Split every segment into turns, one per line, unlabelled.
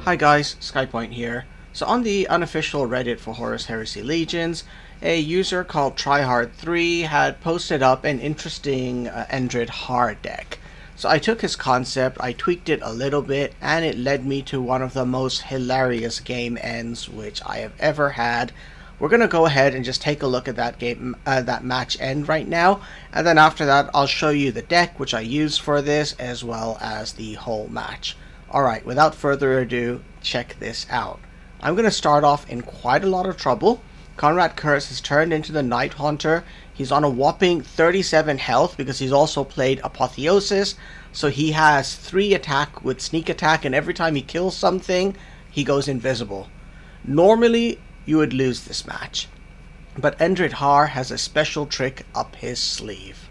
Hi guys, SkyPoint here. So on the unofficial Reddit for Horus Heresy Legions, a user called Tryhard3 had posted up an interesting Endryd Haar deck. So I took his concept, I tweaked it a little bit, and it led me to one of the most hilarious game ends which I have ever had. We're going to go ahead and just take a look at that that match end right now, and then after that I'll show you the deck which I used for this as well as the whole match. Alright, without further ado, check this out. I'm going to start off in quite a lot of trouble. Conrad Curse has turned into the Night Haunter. He's on a whopping 37 health because he's also played Apotheosis. So he has 3 attack with sneak attack, and every time he kills something, he goes invisible. Normally, you would lose this match. But Endryd Haar has a special trick up his sleeve.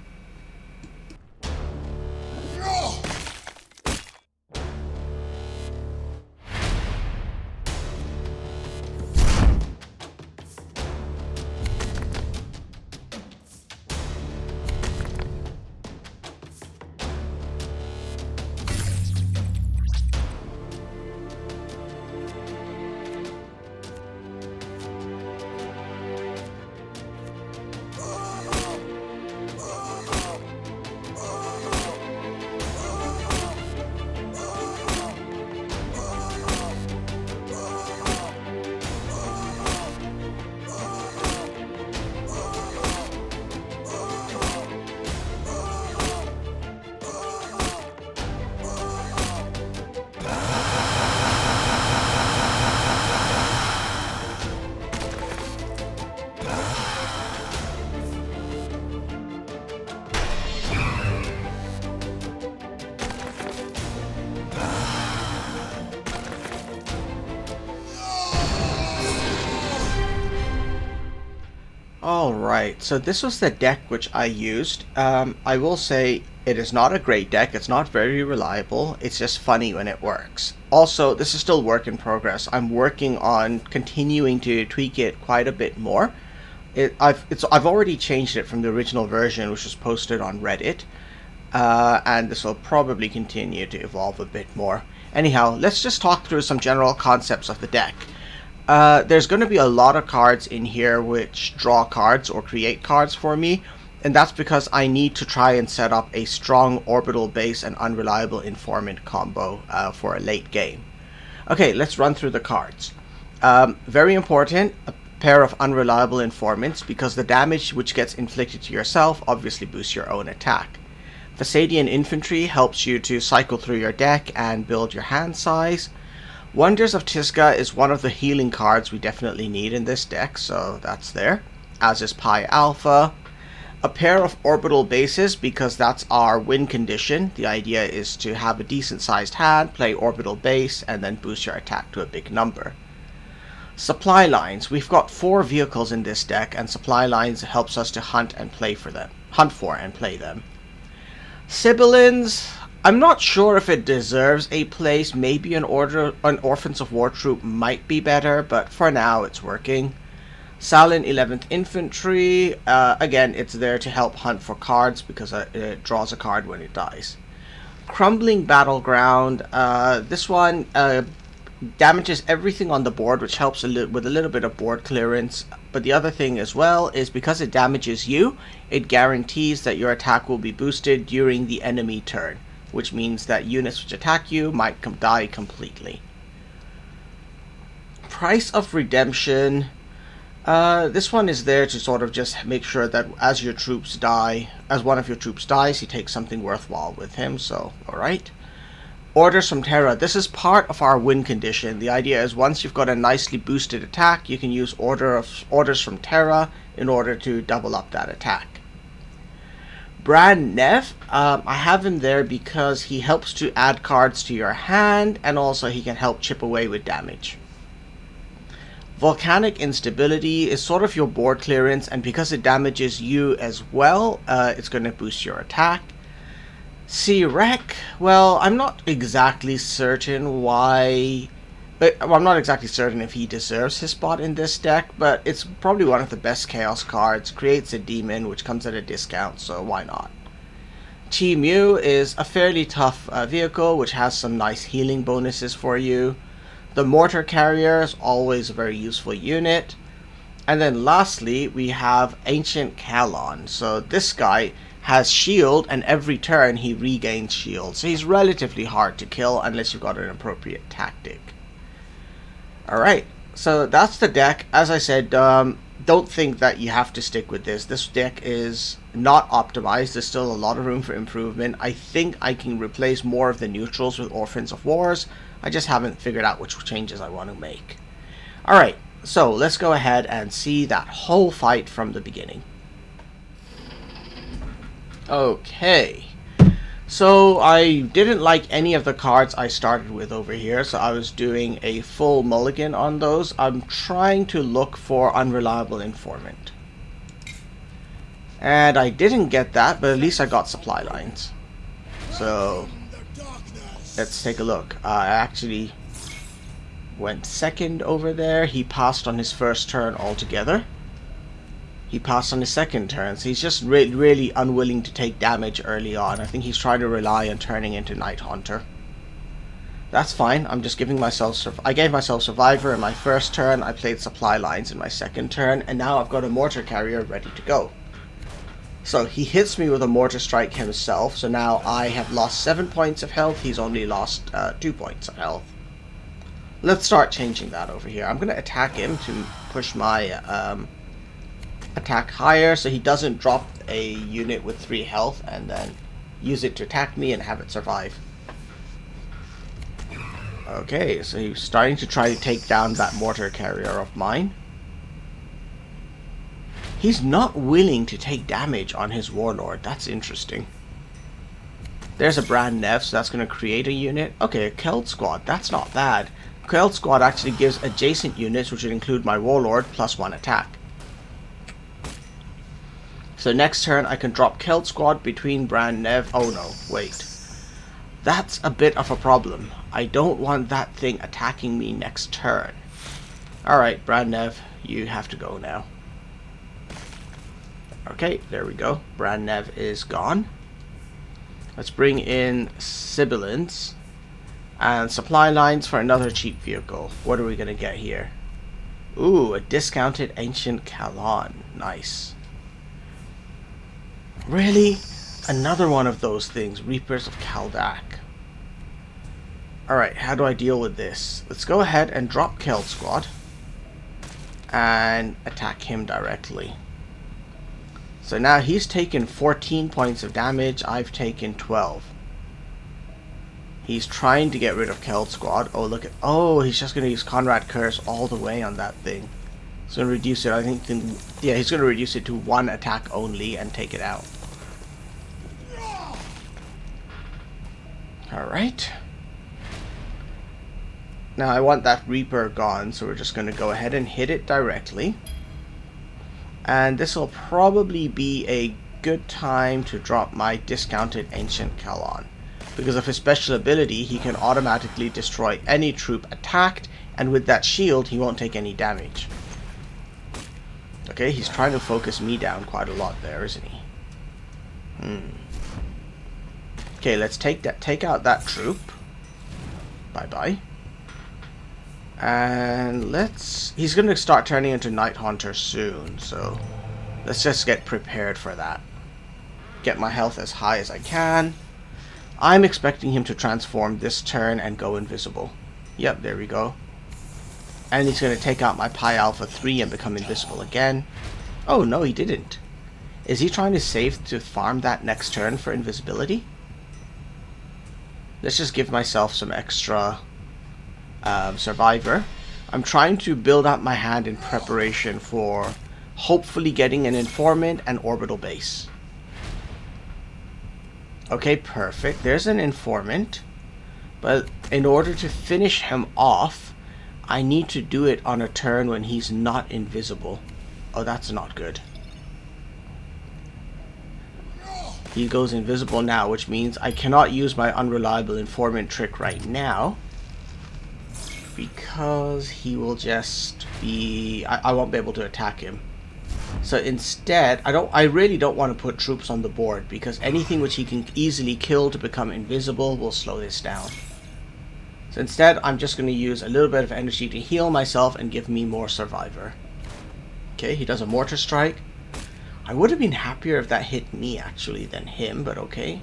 Alright, so this was the deck which I used. I will say it is not a great deck, it's not very reliable, it's just funny when it works. Also, this is still work in progress. I'm working on continuing to tweak it quite a bit more. I've already changed it from the original version, which was posted on Reddit, and this will probably continue to evolve a bit more. Anyhow, let's just talk through some general concepts of the deck. There's going to be a lot of cards in here which draw cards or create cards for me, and that's because I need to try and set up a strong orbital base and unreliable informant combo for a late game. Okay, let's run through the cards. Very important, a pair of unreliable informants, because the damage which gets inflicted to yourself obviously boosts your own attack. Thessadian Infantry helps you to cycle through your deck and build your hand size. Wonders of Tisca is one of the healing cards we definitely need in this deck, so that's there. As is Pi Alpha. A pair of orbital bases, because that's our win condition. The idea is to have a decent sized hand, play orbital base, and then boost your attack to a big number. Supply lines. We've got 4 vehicles in this deck, and supply lines helps us to hunt for and play them. Sibyllins. I'm not sure if it deserves a place. Maybe an Orphans of War troop might be better, but for now it's working. Salin 11th Infantry, again, it's there to help hunt for cards because it draws a card when it dies. Crumbling Battleground, this one damages everything on the board, which helps with a little bit of board clearance. But the other thing as well is because it damages you, it guarantees that your attack will be boosted during the enemy turn, which means that units which attack you might die completely. Price of Redemption. This one is there to sort of just make sure that as one of your troops dies, he takes something worthwhile with him, so alright. Orders from Terra. This is part of our win condition. The idea is once you've got a nicely boosted attack, you can use Orders from Terra in order to double up that attack. Bran Nev, I have him there because he helps to add cards to your hand, and also he can help chip away with damage. Volcanic Instability is sort of your board clearance, and because it damages you as well, it's going to boost your attack. Sea Wreck, well, I'm not exactly certain I'm not exactly certain if he deserves his spot in this deck, but it's probably one of the best Chaos cards. Creates a demon, which comes at a discount, so why not? Chi Mu is a fairly tough vehicle, which has some nice healing bonuses for you. The mortar carrier is always a very useful unit. And then lastly, we have Ancient Kalon. So this guy has shield, and every turn he regains shield. So he's relatively hard to kill unless you've got an appropriate tactic. Alright, so that's the deck. As I said, don't think that you have to stick with this. This deck is not optimized. There's still a lot of room for improvement. I think I can replace more of the neutrals with Orphans of Wars. I just haven't figured out which changes I want to make. Alright, so let's go ahead and see that whole fight from the beginning. Okay, so I didn't like any of the cards I started with over here, so I was doing a full mulligan on those. I'm trying to look for Unreliable Informant. And I didn't get that, but at least I got supply lines. So let's take a look. I actually went second over there. He passed on his first turn altogether. He passed on his second turn, so he's just really unwilling to take damage early on. I think he's trying to rely on turning into Night Haunter. That's fine. I'm just giving myself... I gave myself Survivor in my first turn. I played Supply Lines in my second turn, and now I've got a Mortar Carrier ready to go. So he hits me with a Mortar Strike himself, so now I have lost 7 points of health. He's only lost 2 points of health. Let's start changing that over here. I'm going to attack him to push my attack higher so he doesn't drop a unit with 3 health and then use it to attack me and have it survive. Okay, so he's starting to try to take down that Mortar Carrier of mine. He's not willing to take damage on his Warlord. That's interesting. There's a Brand Nev, so that's going to create a unit. Okay, a Keld Squad. That's not bad. Keld Squad actually gives adjacent units, which would include my Warlord, +1 attack. So next turn I can drop Keld Squad between Brand Nev. Oh no, wait. That's a bit of a problem. I don't want that thing attacking me next turn. Alright, Brand Nev, you have to go now. Okay, there we go. Brand Nev is gone. Let's bring in Sibilance and supply lines for another cheap vehicle. What are we going to get here? Ooh, a discounted Ancient Kalon. Nice. Really? Another one of those things. Reapers of Kaldak. Alright, how do I deal with this? Let's go ahead and drop Keld Squad and attack him directly. So now he's taken 14 points of damage. I've taken 12. He's trying to get rid of Keld Squad. Oh, look at... Oh, he's just going to use Conrad Curse all the way on that thing. He's going to reduce it, I think... Yeah, he's going to reduce it to 1 attack only and take it out. Alright. Now I want that Reaper gone, so we're just going to go ahead and hit it directly. And this will probably be a good time to drop my discounted Ancient Kalon. Because of his special ability, he can automatically destroy any troop attacked, and with that shield, he won't take any damage. Okay, he's trying to focus me down quite a lot there, isn't he? Okay, let's take out that troop. Bye-bye. And he's going to start turning into Night Haunter soon, so let's just get prepared for that. Get my health as high as I can. I'm expecting him to transform this turn and go invisible. Yep, there we go. And he's going to take out my Pi Alpha 3 and become invisible again. Oh, no, he didn't. Is he trying to save to farm that next turn for invisibility? Let's just give myself some extra Survivor. I'm trying to build up my hand in preparation for hopefully getting an Informant and Orbital Base. Okay, perfect. There's an Informant. But in order to finish him off, I need to do it on a turn when he's not invisible. Oh, that's not good. He goes invisible now, which means I cannot use my Unreliable Informant trick right now. Because he will just be... I won't be able to attack him. So instead, I really don't want to put troops on the board, because anything which he can easily kill to become invisible will slow this down. So instead, I'm just going to use a little bit of energy to heal myself and give me more survivor. Okay, he does a mortar strike. I would have been happier if that hit me actually than him, but okay.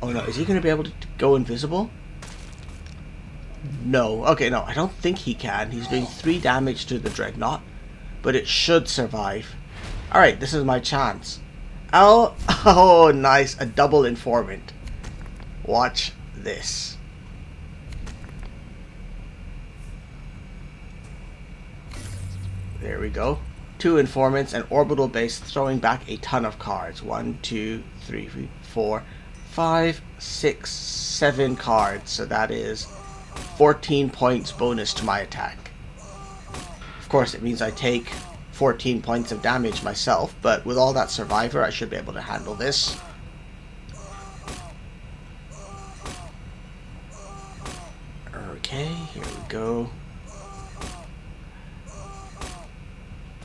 Oh no, is he going to be able to go invisible? No. Okay, no, I don't think he can. He's doing 3 damage to the Dreadnought, but it should survive. Alright, this is my chance. Oh, nice. A double informant. Watch this. There we go. 2 informants and orbital base throwing back a ton of cards. 1, 2, 3, 4, 5, 6, 7 cards. So that is 14 points bonus to my attack. Of course, it means I take 14 points of damage myself, but with all that survivor, I should be able to handle this. Okay, here we go.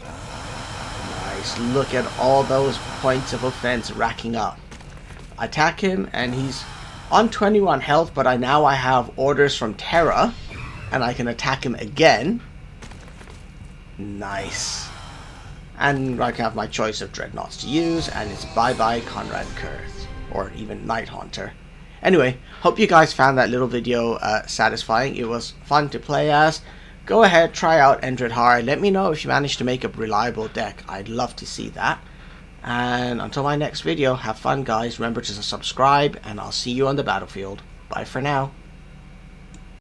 Nice. Look at all those points of offense racking up. Attack him, and he's on 21 health, but now I have orders from Terra, and I can attack him again. Nice. And I can have my choice of dreadnoughts to use, and it's bye-bye Conrad Kurth, or even Night Haunter. Anyway, hope you guys found that little video satisfying. It was fun to play as. Go ahead, try out Endryd Haar. Let me know if you managed to make a reliable deck. I'd love to see that. And until my next video, have fun guys. Remember to subscribe, and I'll see you on the battlefield. Bye for now.